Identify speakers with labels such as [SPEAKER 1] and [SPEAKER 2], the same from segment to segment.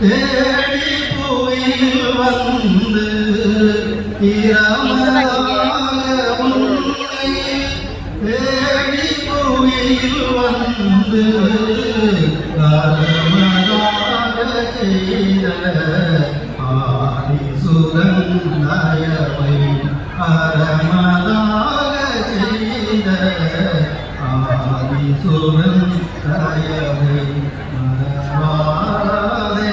[SPEAKER 1] தேடி புவியில் வந்து தேடி புவியில் வந்து கர்மதாக செய்த ஆதிசுரன் தயவை அறமதாக செய்த ஆதிசுரன் தயவை மறவாதே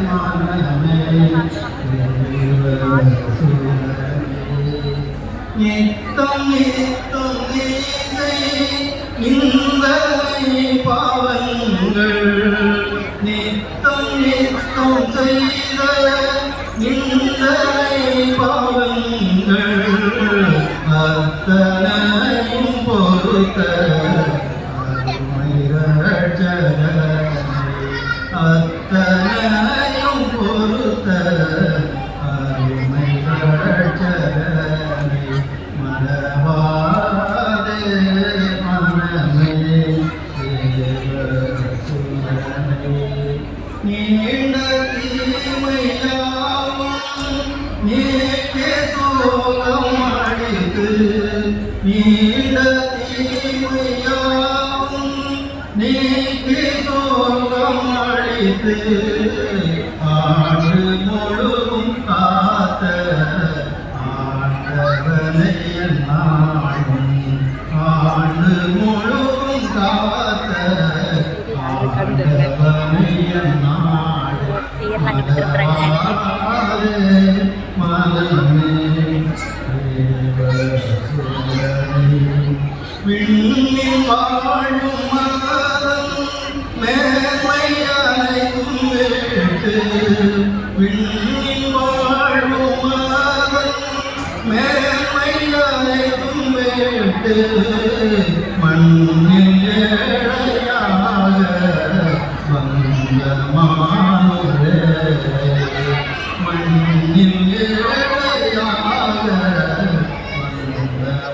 [SPEAKER 1] மனமே நித்தம் நித்தம் நீசை இந்த பாவங்கள் நித்தம் நித்தம் செய்த இந்த பாவங்கள் அத்தனையும் பொறுத்த அத்தனையும் பொறுத்த அருமை ரட்சகனே மறவாதே மனமே தேவசுரனே நீண்ட தீமையாவும் நீக்கே சோகம் அளித்து நீண்ட தீமையாவும் நீக்கே சோகம் அளித்து ஆண்டு முழுதும் காத்த ஆண்டவனை நாடும் ஆண்டு முழுதும் காத்த ஆண்டவனை நாடும் மனமே விண்ணில் வாழும் மதம் மேன்மையானைக்கும் வேட்டு விண்ணில் வாழும் மதம் மேன்மையானைக்கும் வேட்டு மண்ணில் ஏழையாக வந்த மானுரே மண்ணில் ஏழையாக வந்த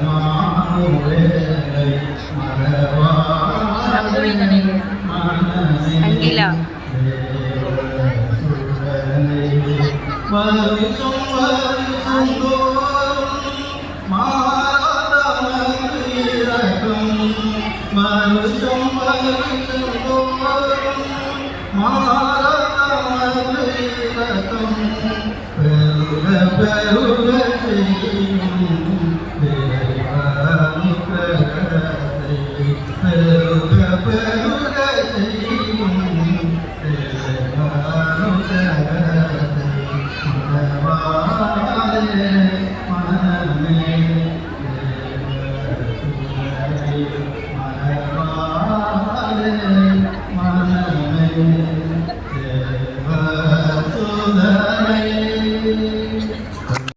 [SPEAKER 1] மானுரே
[SPEAKER 2] Angela.
[SPEAKER 1] மன